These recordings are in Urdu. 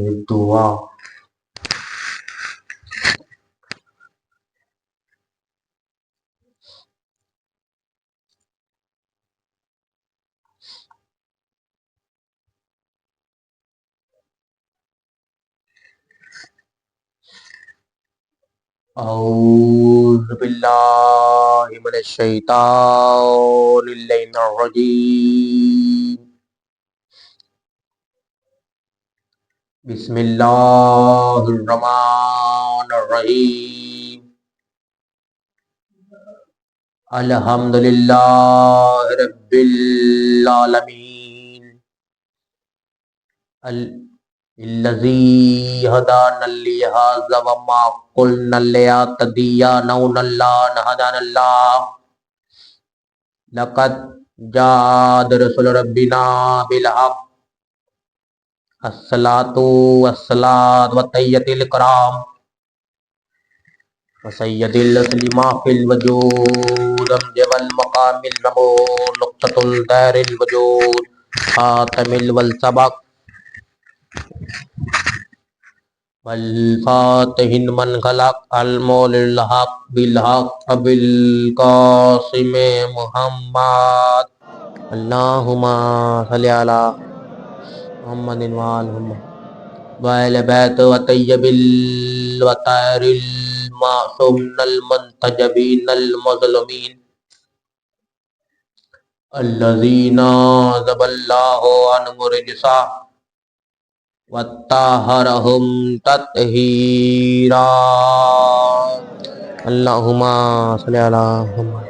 دعا اعوذ باللہ من الشیطان اللعین الرجیم بسم اللہ الرحمن الرحیم الحمدللہ رب العالمین الذی هدانا لهذا وما قلنا لنهتدي لولا ان هدانا الله لقد جاء رسول ربنا بالحق الصلاة والسلام وتحية الكرام وسيد التسليما في الوجود أمجد المقام المحمود نقطة الدار الوجود خاتم والسبق والفاتح من خلق المولى الحق بالحق بالقاسم محمد اللهم صل على محمد وآل بیت وطیب الوطائر المعصومین المنتجبین المظلومین الذین عذب اللہ عنہم الرجس وطہرہم تطہیرا اللہم صلی علی محمد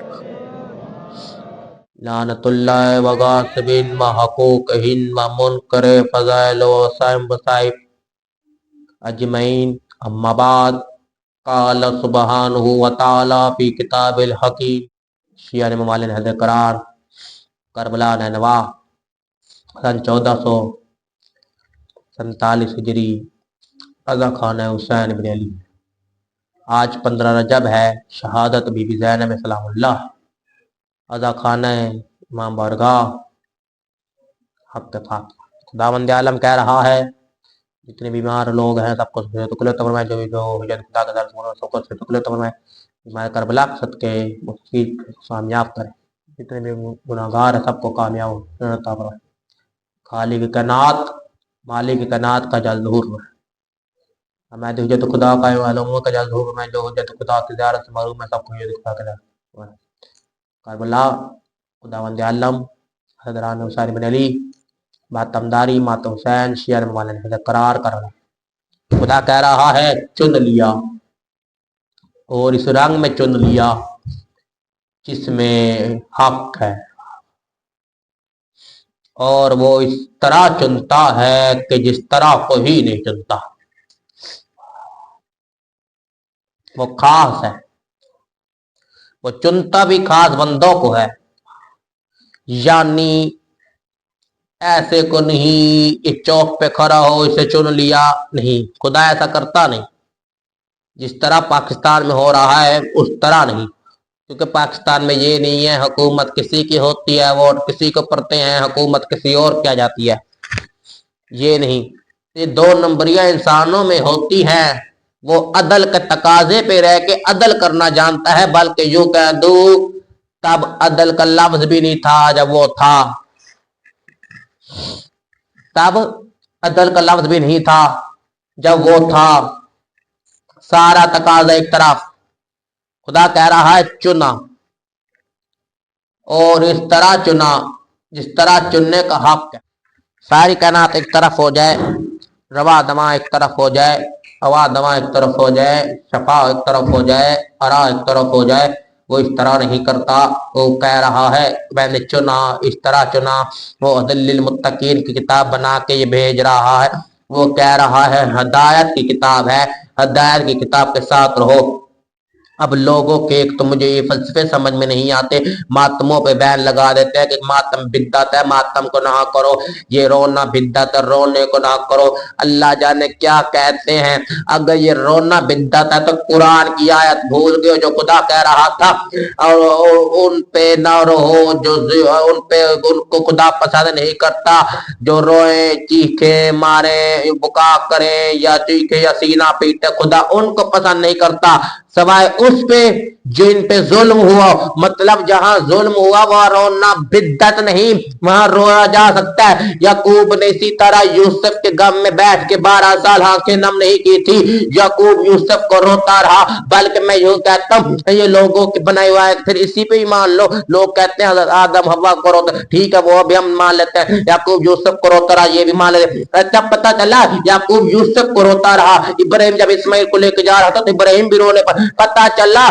لعنت اللہ وغاصبین وحقوقہن ومنکر فضائل وصائب وصائب اجمعین اما بعد قال سبحانہ وتعالی فی کتاب الحکیم شیعہ ممالن حد قرار کربلا نینوا سن 1447 ہجری رضا خانہ حسین بن علی آج 15 رجب ہے شہادت بی بی زینب سلام اللہ رضا خانہ امام بارگاہ حق فاتحہ خداوند عالم کہہ رہا ہے جتنے بیمار لوگ ہیں سب کو تکلیف فرمائے جو حجت خدا کا درس سب کو تکلیف فرمائے بیمار کربلا کے صدقے مفید کامیاب کرے جتنے بھی گناہگار ہیں سب کو کامیاب عطا فرمائے خالق کائنات مالک کائنات کا جلد ظہور ہے ہمیں حجت خدا کا علوم کا جلد ظہور میں جو حجت خدا کی زیارت سے معروم ہے سب کو حجت خدا کا جلد کربلا خداوند عالم حضران حسین بن علی ماتمداری مات حسین شیعہ ممالن حد قرار کر رہا خدا کہہ رہا ہے چن لیا اور اس رنگ میں چن لیا جس میں حق ہے اور وہ اس طرح چنتا ہے کہ جس طرح کوئی نہیں چنتا وہ خاص ہے وہ چنتا بھی خاص بندوں کو ہے یعنی ایسے کو نہیں اس چوک پہ کھڑا ہو اسے چن لیا نہیں خدا ایسا کرتا نہیں جس طرح پاکستان میں ہو رہا ہے اس طرح نہیں کیونکہ پاکستان میں یہ نہیں ہے حکومت کسی کی ہوتی ہے ووٹ کسی کو پڑتے ہیں حکومت کسی اور کیا جاتی ہے یہ نہیں یہ 2 نمبریاں انسانوں میں ہوتی ہیں وہ عدل کے تقاضے پہ رہ کے عدل کرنا جانتا ہے بلکہ یوں کہہ دوں تب عدل کا لفظ بھی نہیں تھا جب وہ تھا تب عدل کا لفظ بھی نہیں تھا جب وہ تھا سارا تقاضا ایک طرف خدا کہہ رہا ہے چنا اور اس طرح چنا جس طرح چننے کا حق ہے ساری کائنات ایک طرف ہو جائے روا دما ایک طرف ہو جائے ہوا دما ایک طرف ہو جائے شفا ایک طرف ہو جائے ارا ایک طرف ہو جائے وہ اس طرح نہیں کرتا وہ کہہ رہا ہے میں نے چنا اس طرح چنا وہ عدل للمتقین کی کتاب بنا کے یہ بھیج رہا ہے وہ کہہ رہا ہے ہدایت کی کتاب ہے ہدایت کی کتاب کے ساتھ رہو اب لوگوں کے ایک تو مجھے یہ فلسفے سمجھ میں نہیں آتے، ماتموں پہ بین لگا دیتے ہیں کہ ماتم بدعت ہے، ماتم کو نہ کرو، یہ رونا بدعت ہے، رونے کو نہ کرو۔ اللہ جانے کیا کہتے ہیں۔ اگر یہ رونا بدعت ہے تو قرآن کی آیت بھول گئے جو خدا کہہ رہا تھا اور ان پہ نہ رہو جو ان پہ ان کو خدا پسند نہیں کرتا، جو روئے چیخے مارے بکا کرے یا چیخے یا سینہ پیٹے، خدا ان کو پسند نہیں کرتا سوائے اس پہ جن پہ ظلم ہوا۔ مطلب جہاں ظلم ہوا وہاں رونا بدعت نہیں، وہاں رویا جا سکتا ہے۔ یعقوب نے اسی طرح یوسف کے غم میں بیٹھ کے 12 سال آنکھیں نم نہیں کی تھی، یعقوب یوسف کو روتا رہا۔ بلکہ میں یوں کہتا ہوں یہ لوگوں کے بنائی ہوا ہے، پھر اسی پہ ہی مان لو۔ لوگ کہتے ہیں حضرت آدم حوا کو روتا، ٹھیک ہے وہ بھی ہم مان لیتے ہیں، یعقوب یوسف کو روتا رہا یہ بھی مان لیتے ہیں۔ جب پتہ چلا یعقوب یوسف کو روتا رہا، ابراہیم جب اسماعیل کو لے کے جا رہا تھا تو ابراہیم بھی رونے پر پتہ چلا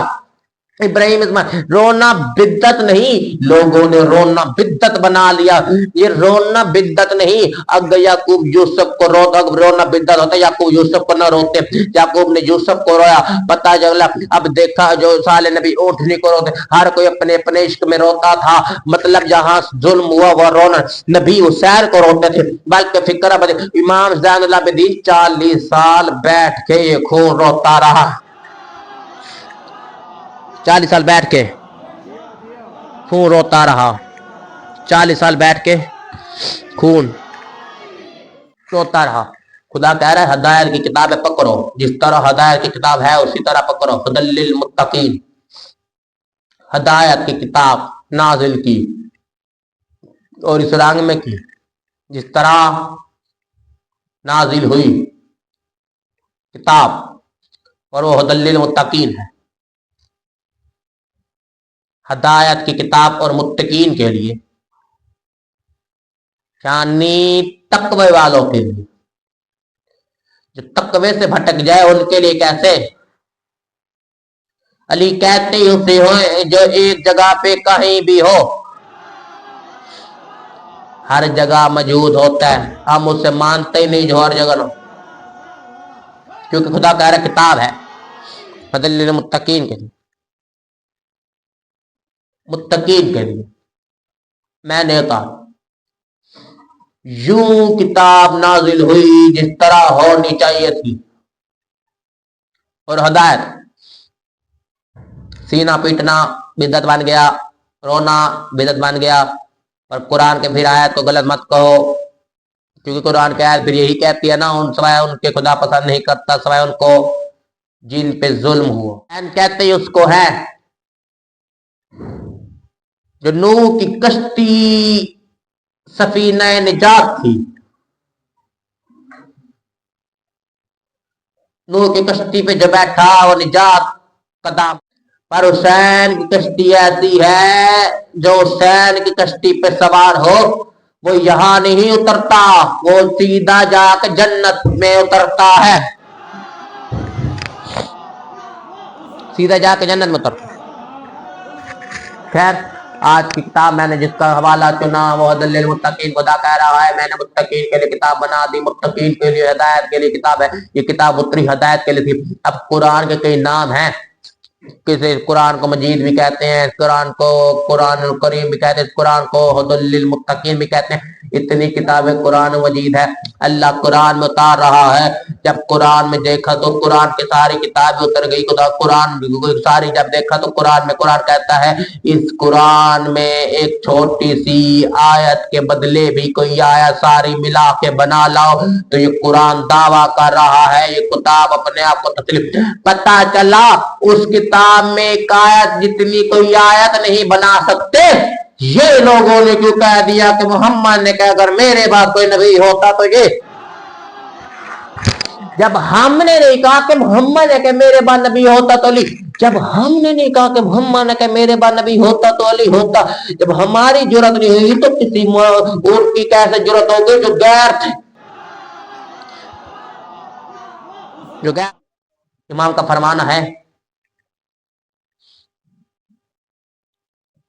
ابراہیم اسماعیل رونا بدعت نہیں، لوگوں نے رونا بدعت بنا لیا۔ یہ رونا بدعت نہیں، اگر یعقوب یوسف کو روتا رونا بدعت ہوتا یعقوب یوسف کو نہ روتے۔ یعقوب نے یوسف کو رویا، پتہ چلا اب دیکھا جو صالح نبی اونٹنی کو روتے، ہر کوئی اپنے اپنے عشق میں روتا تھا۔ مطلب جہاں ظلم ہوا وہ رونا، نبی حسین کو روتے تھے۔ بلکہ فکر امام زین العابدین 40 سال بیٹھ کے یہ خون روتا رہا، 40 سال بیٹھ کے خون روتا رہا، 40 سال بیٹھ کے خون روتا رہا۔ خدا کہہ رہا ہے ہدایت کی کتاب پکڑو، جس طرح ہدایت کی کتاب ہے اسی طرح پکڑو۔ ہدی للمتقین، ہدایت کی کتاب نازل کی اور اس رنگ میں کی جس طرح نازل ہوئی کتاب، اور وہ ہدی للمتقین ہے، ہدایت کی کتاب اور متقین کے لیے، یعنی تقوی والوں کے لیے۔ جو تقوی سے بھٹک جائے ان کے لیے کیسے؟ علی کہتے ہی اسے ہوئے جو ایک جگہ پہ کہیں بھی ہو، ہر جگہ موجود ہوتا ہے، ہم اسے مانتے ہی نہیں جو ہر جگہ نہ، کیونکہ خدا کہہ رہا کتاب ہے ہدی للمتقین کے لیے، متقین کے لیے۔ میں نے کہا یوں کتاب نازل ہوئی جس طرح ہونی چاہیے تھی، اور ہدایت، سینہ پیٹنا بدعت بن گیا، رونا بدعت بن گیا۔ اور قرآن کے پھر آیت کو غلط مت کہو، کیونکہ قرآن کی آیت پھر یہی کہتی ہے نا ان سوائے ان کے خدا پسند نہیں کرتا سوائے ان کو جن پہ ظلم ہوا۔ کہتے ہی اس کو ہے جو نوح کی کشتی سفینہ نجات تھی، نوح کی کشتی پہ جو بیٹھا وہ نجات کا دام، پر حسین کی کشتی ایسی ہے جو حسین کی کشتی پہ سوار ہو وہ یہاں نہیں اترتا، وہ سیدھا جا کے جنت میں اترتا ہے، سیدھا جا کے جنت میں اترتا۔ خیر آج کی کتاب میں نے جس کا حوالہ چنا وہ ہدی للمتقین، خدا کہہ رہا ہے میں نے متقین کے لیے کتاب بنا دی، متقین کے لیے ہدایت کے لیے کتاب ہے۔ یہ کتاب اتری ہدایت کے لیے تھی۔ اب قرآن کے کئی نام ہیں، کسی قرآن کو مجید بھی کہتے ہیں، قرآن کو قرآن الکریم بھی کہتے ہیں، قرآن کو ہدی للمتقین بھی کہتے ہیں۔ اتنی کتابیں قرآن مجید ہے، اللہ قرآن میں اتار رہا ہے۔ جب قرآن میں دیکھا تو قرآن کی ساری کتابیں اتر گئی، خدا قرآن ساری جب دیکھا تو قرآن میں قرآن کہتا ہے اس قرآن میں ایک چھوٹی سی آیت کے بدلے بھی کوئی آیت ساری ملا کے بنا لاؤ تو یہ قرآن دعویٰ کر رہا ہے یہ کتاب اپنے آپ کو تسلیم۔ پتہ چلا اس کتاب میں ایک آیت جتنی کوئی آیت نہیں بنا سکتے، یہ لوگوں نے کیوں کہہ دیا کہ محمد نے کہا اگر میرے بعد کوئی نبی ہوتا تو یہ، جب ہم نے نہیں کہا کہ محمد ہے کہ میرے بعد نبی ہوتا تو علی، جب ہم نے نہیں کہا کہ محمد نے کہ میرے بعد نبی ہوتا تو علی ہوتا، جب ہماری جرت نہیں ہوئی تو کسی اور کی کیسے جرت ہوگی جو غیر امام کا فرمانا ہے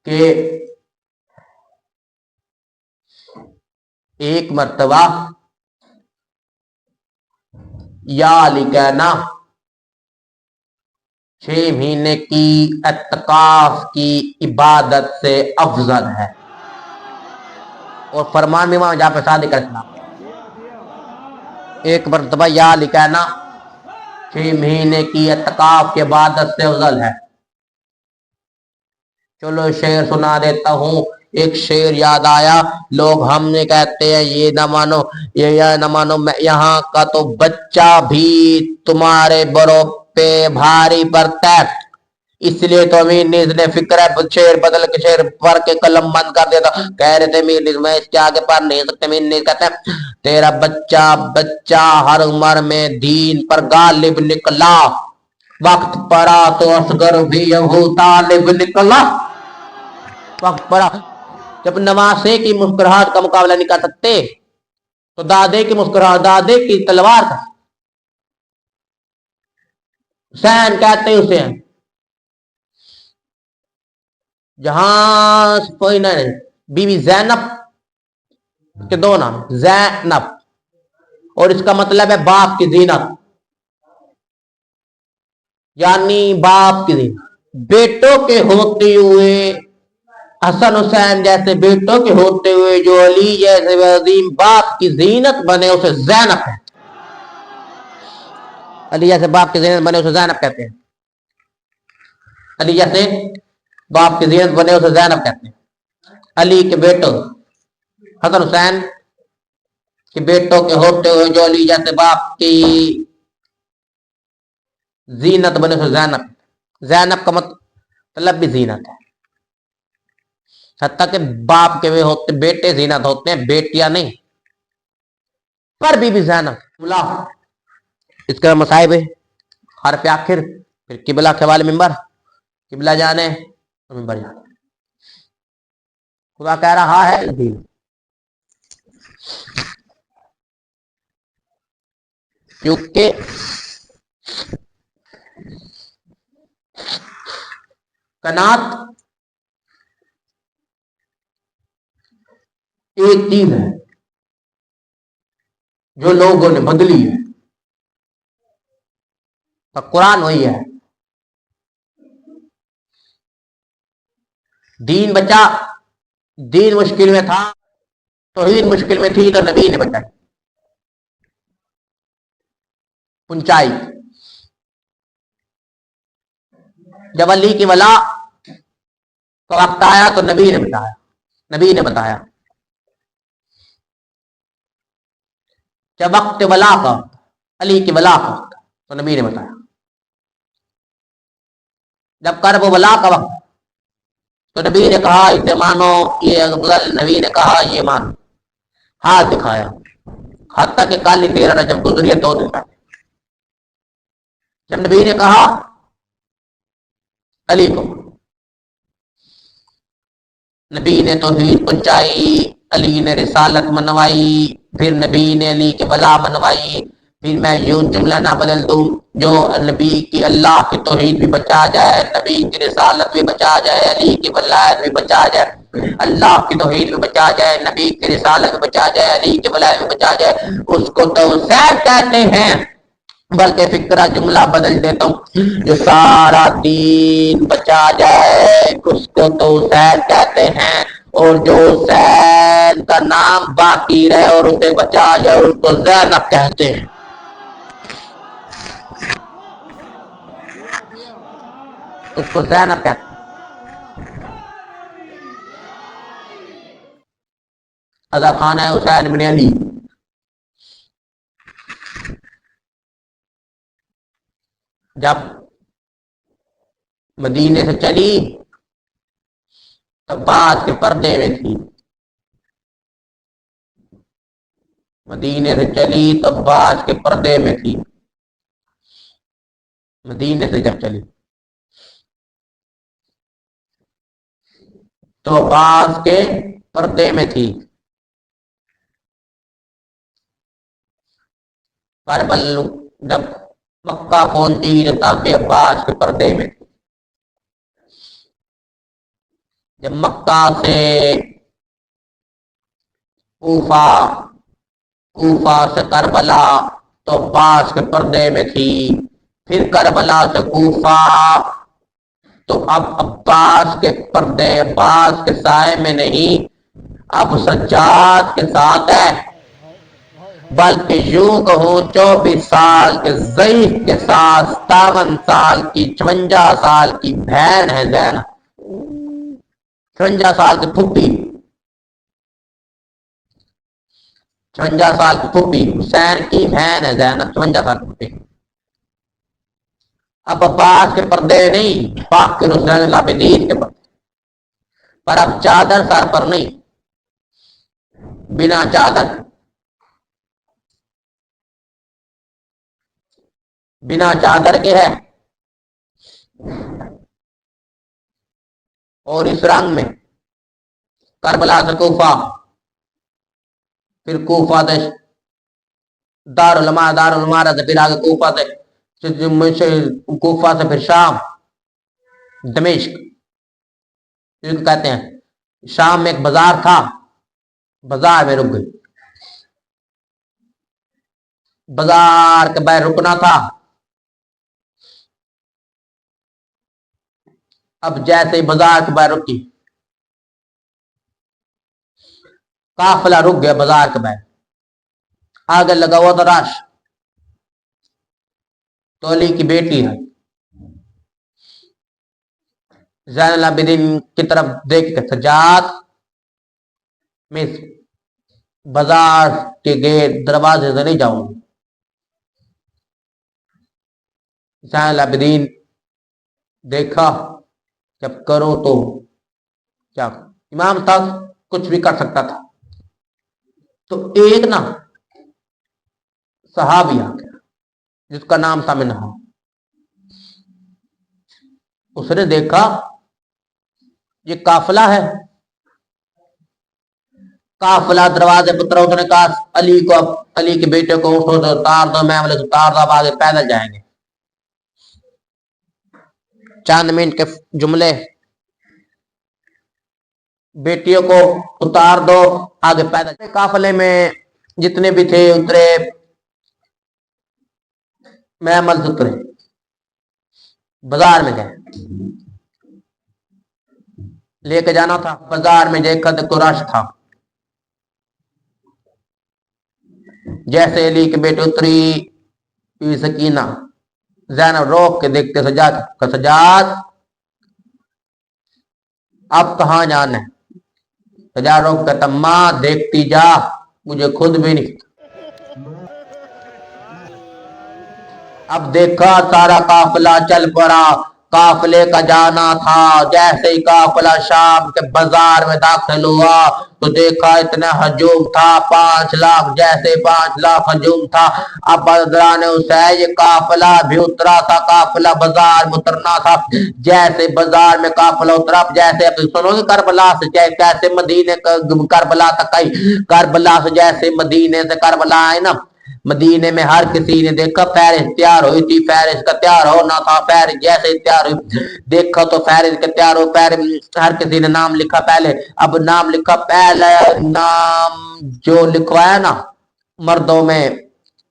کہ ایک مرتبہ یا علی کہنا 6 مہینے کی اعتکاف کی عبادت سے افضل ہے۔ اور فرمان بھی امام جعفر صادق علیہ السلام ایک مرتبہ یا لکھا ہے نا، 6 مہینے کی اعتکاف کی عبادت سے افضل ہے۔ چلو شعر سنا دیتا ہوں، ایک شعر یاد آیا۔ لوگ ہم نے کہتے ہیں یہ نہ مانو، یہ نہ مانو، یہاں کا تو بچہ بھی تمہارے بڑوں پہ بھاری پڑتا ہے، اس لیے تو امیر نیز نے فکر ہے شعر بدل کے شعر پڑھ کے قلم بند کر دیتا۔ کہہ رہے تھے امیر نیز میں اس کے آگے پڑھ نہیں سکتے۔ امیر نیز کہتے ہیں تیرا بچہ ہر عمر میں دین پر غالب نکلا، وقت پڑا تو اصغر بھی یہو طالب نکلا۔ وقت پڑا، جب نواسے کی مسکراہٹ کا مقابلہ نہیں کر سکتے تو دادے کی مسکراہٹ، دادے کی تلوار کا۔ حسین کہتے اسے ہیں جہاں کوئی نہیں، بی بی زینب کے 2 نام، زینب، اور اس کا مطلب ہے باپ کی زینت، یعنی باپ کی زینت۔ بیٹوں کے ہوتے ہوئے حسن حسین جیسے بیٹوں کے ہوتے ہوئے جو علی جیسے عظیم باپ کی زینت بنے اسے زینب ہے۔ علی جیسے باپ کی زینت بنے اسے زینب کہتے ہیں۔ علی جیسے باپ کی زینت بنے اسے زینب کہتے ہیں۔ علی کے بیٹوں حسن حسین کے بیٹوں کے ہوتے ہوئے جو علی جیسے باپ کی زینت بنے اسے زینب۔ زینب کا مطلب بھی زینت ہے، حتیٰ کہ باپ کے ہوتے بیٹے زینت ہوتے ہیں، بیٹیاں نہیں۔ پر بی بی زینب اس کا مصائب ہے، حرف آخر، پھر قبلہ کے والے ممبر، قبلہ جانے ممبر جانے۔ خدا کہہ رہا ہے دین، کیونکہ قناعت ایک چیز ہے جو لوگوں نے بدلی ہے، تو قرآن وہی ہے۔ دین بچا، دین مشکل میں تھا، توحید مشکل میں تھی تو نبی نے بچائی، پہنچائی۔ جب علی کی ولا کا وقت آیا تو نبی نے بتایا، جب وقت ولا کا، علی کی ولا کا تو نبی نے بتایا، جب کرب ولا کا وقت تو نبی نے کہا اسے مانو، یہ افضل، نبی نے کہا یہ مانو، ہاتھ دکھایا، حتیٰ کہ کالی 13 رجب گزری 2 دن پہلے، جب نبی نے کہا علی کو، نبی نے توحید پہنچائی، علی نے رسالت منوائی، پھر نبی نے علی کی ولا منوائی۔ پھر میں یوں جملہ نہ بدل دوں، جو نبی کی اللہ کی توحید بھی بچا جائے، نبی کی رسالت بھی بچا جائے، علی کی ولایت بھی بچا جائے، اللہ کی توحید بھی بچا جائے، نبی کی رسالت بھی بچا جائے، علی کی ولایت بھی بچا جائے، اس کو تو سیف کہتے ہیں۔ بلکہ فکرہ جملہ بدل دیتا ہوں، جو سارا دین بچا جائے اس کو تو حسین کہتے ہیں، اور جو حسین کا نام باقی رہے اور اسے بچا جائے اس کو زینب کہتے ہیں۔ اس کو زینب کہتے ہیں۔ ادا خان ہے حسین بن علی، جب مدینے سے چلی تو بعد کے پردے میں تھی، مدینے سے چلی تو بعد کے پردے میں تھی، مدینے سے جب چلی تو بعد کے پردے میں تھی، کربل جب مکہ پہنچی تب عباس کے پردے میں تھی، جب مکہ سے کوفہ سے کربلا تو عباس کے پردے میں تھی، پھر کربلا سے کوفہ، تو اب عباس کے پردے، عباس کے سائے میں نہیں، اب سجاد کے ساتھ ہے، بلکہ یوں کہوں 24 سال کے ضعیف کے ساتھ 57 سال کی 56 سال کی بہن ہے زینب، 56 سال کی پھوپھی، 56 سال کی پھوپھی حسین کی بہن ہے زینب، 56 سال کی پھوپھی۔ اب عباس کے پردے نہیں، پاک کے حسین العابدین کے پردے، پر اب چادر سر پر نہیں، بنا چادر، بنا چادر کے ہے، اور اس رنگ میں کربلا سے کوفہ، پھر کوفہ سے دارالعلوم، دارالعمارہ سے پھر آگے کوفہ سے کوفہ سے پھر شام، دمشق، جس کو کہتے ہیں شام میں ایک بازار تھا، بازار میں رک گئی، بازار کے باہر رکنا تھا، اب جیسے ہی بازار کے باہر رکی، قافلہ رک گیا بازار کے باہر، آگے لگا ہوا تھا رش، تو علی کی بیٹی ہے زین العابدین کی طرف دیکھ کے سجاد میں بازار کے گیٹ دروازے سے نہیں جاؤں گی، زین العابدین دیکھا جب کرو تو کیا، امام تھا کچھ بھی کر سکتا تھا، تو ایک نا صحابی آ گیا جس کا نام تھا منہا، اس نے دیکھا یہ قافلہ ہے، قافلہ دروازے پتر، اس نے کہا علی کو، علی کے بیٹے کو اٹھو سے اتار دو، میں والے سے اتار دو، اب آگے پیدل جائیں گے، چند منٹ کے جملے، بیٹیوں کو اتار دو آگے پیدل، قافلے میں جتنے بھی تھے اترے، محمد اترے، بازار میں گئے، لے کے جانا تھا، بازار میں دیکھا تو رش تھا، جیسے علی کے بیٹے اتری بی سکینہ، زینب روک کے دیکھتے سجاد کا، سجاد اب کہاں جانا ہے، سجاد روک کہتا ماں دیکھتی جا، مجھے خود بھی نہیں، اب دیکھا سارا قافلہ چل پڑا، قافلے کا جانا تھا، جیسے ہی قافلہ شام کے بازار میں داخل ہوا تو دیکھا اتنا ہجوم تھا، 5 لاکھ، جیسے 5 لاکھ ہجوم تھا، اب حضران حسین یہ قافلہ بھی اترا تھا، قافلہ بازار میں اترنا تھا، جیسے بازار میں قافلہ اترا، جیسے اب سنو گے کربلا سے کیسے مدینے کربلا تک آئی، کربلا سے جیسے مدینے سے کربلا آئے نا، مدینے میں ہر کسی نے دیکھا فہرست تیار ہوئی تھی، فہرست کا تیار ہونا تھا، فہرست جیسے تیار ہوئی، دیکھا تو فہرست کا تیار ہو، ہر کسی نے نام لکھا پہلے، اب نام لکھا، پہلے نام جو لکھوایا نا مردوں میں،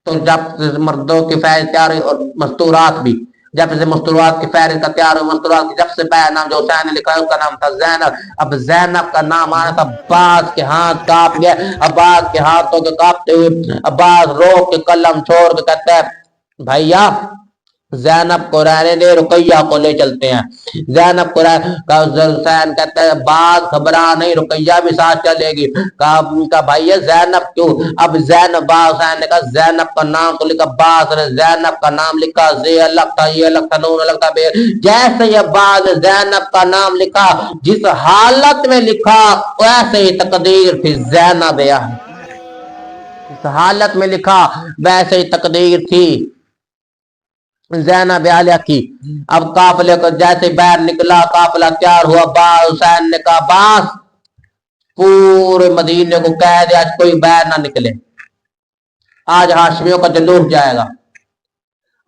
تو جب مردوں کی فہرست تیار ہوئی، اور مستورات بھی، جب سے مستورات کی فہرست کا تیار ہوئی، مستورات کی جب سے پہلا نام جو حسین نے لکھا ہے اس کا نام تھا زینب، اب زینب کا نام آنا تھا، عباس کے ہاتھ کانپ گئے، عباس کے ہاتھوں کے کانپتے ہوئے عباس رو کے قلم چھوڑ کے کہتا ہے بھائیا زینب کو رہنے دے، رقیہ کو لے چلتے ہیں، زینب کو حسین کہتا ہے بعد خبرہ نہیں، رقیہ بھی ساتھ چلے گی، کہا بھائی زینب کیوں، اب زینب، حسین نے کہا زینب کا نام تو لکھا، باز نے زینب کا نام لکھا، زی الگ تھا، یہ الگ تھا، نون الگ تھا، جیسے یہ باز زینب کا نام لکھا، جس حالت میں لکھا ویسے ہی تقدیر تھی زینب ہے، اس حالت میں لکھا ویسے ہی تقدیر تھی زینب عالیہ کی، اب قافلے کو جیسے باہر نکلا، قافلہ تیار ہوا، حسین نے کہا باس پورے مدینے کو کہہ دے آج کوئی باہر نہ نکلے، آج ہاشمیوں کا جلوس جائے گا،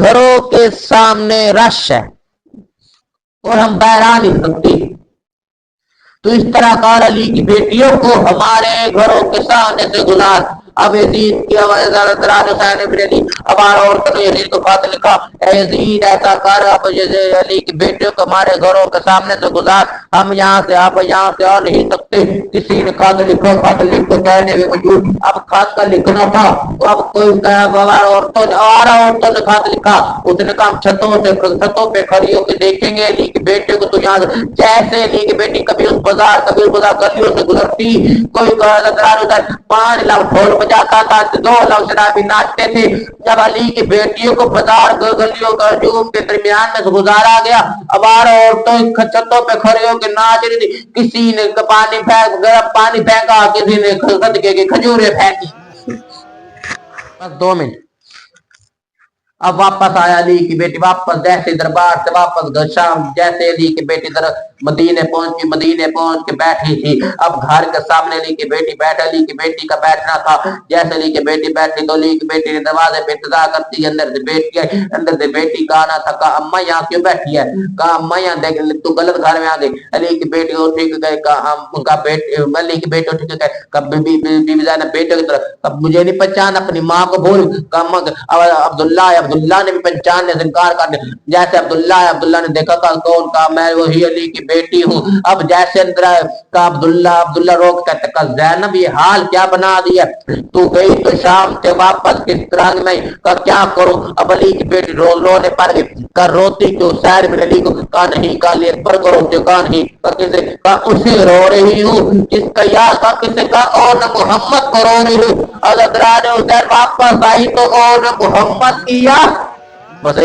گھروں کے سامنے رش ہے اور ہم بہرا نہیں سکتے. تو اس طرح کار علی کی بیٹیوں کو ہمارے گھروں کے سامنے سے گزار. اب یزید کی ہمارا عورتوں نے یزید کو خط لکھا, اے یزید ایسا کر, اب علی کی بیٹیوں کو ہمارے گھروں کے سامنے سے گزار, ہم یہاں سے آپ یہاں سے آ نہیں سکتے. کسی نے خط لکھا, خط لکھ کے کہنے میں موجود. اب خط کا لکھنا تھا, اب کوئی ہمارا عورتوں نے خط لکھا. اس نے کہا چھتوں پہ کھڑی ہو کے دیکھیں گے علی کی بیٹیوں کو. تو یہاں جیسے علی کی بیٹی کبھی اس بازار کبھی اس بازار گلیوں سے گزرتی, کوئی ادھر 5 لاکھ ڈھول بجاتا تھا, 2 لاکھ شرابی ناچتے تھے. جب علی کی بیٹیوں کو بازار گلیوں کا ہجوم کے درمیان میں سے گزارا گیا, ہمارا عورتوں چھتوں پہ کھڑے ہو کے ناچ رہی تھی. کسی نے پانی پھینکا, کسی نے صدقے کی کھجوریں پھینکی. بس 2 منٹ. اب واپس آیا علی کی بیٹی, واپس جیسے دربار سے واپس شام, جیسے علی کی بیٹی مدینے پہنچ کے بیٹھی تھی. اب گھر کے سامنے علی کی بیٹی بیٹھ, علی کی بیٹی کا بیٹھنا تھا. جیسے علی کی بیٹی بیٹھی تو علی کی بیٹی نے دروازے پہ انتظار کرتی, اندر سے بیٹی کا آنا تھا. کہا اماں یہاں کیوں بیٹھی ہے؟ کہا اماں یہاں دیکھ تو غلط گھر میں آ گئی. علی کی بیٹی اٹھ کے گئے, علی کی بیٹی اٹھ کے گئے, بی بی زینب بیٹے کی طرف, مجھے نہیں پہچان, اپنی ماں کو بھول. عبداللہ نے بھی پہچاننے سے انکار کر دیا. جیسے عبداللہ نے دیکھا, کون؟ کہا میں وہی علی کی بیٹی ہوں. اب جیسے اندر کا عبداللہ روک کہتے, کہ زینب یہ حال کیا بنا دیا, تو گئی تو شام سے واپس کس طرح میں کیا کروں؟ اب علی کی بیٹی رونے پڑ گئی. کہ روتی کیوں سیر میں علی کو؟ کہا نہیں, کہا لے پر کو روتے, کہا نہیں, کہا اسے رو رہی ہوں جس کا یاد تھا. کسے کہا اور محمد کو رو رہی ہوں. حضرت واپس آئی تو اور محمد کیا بس.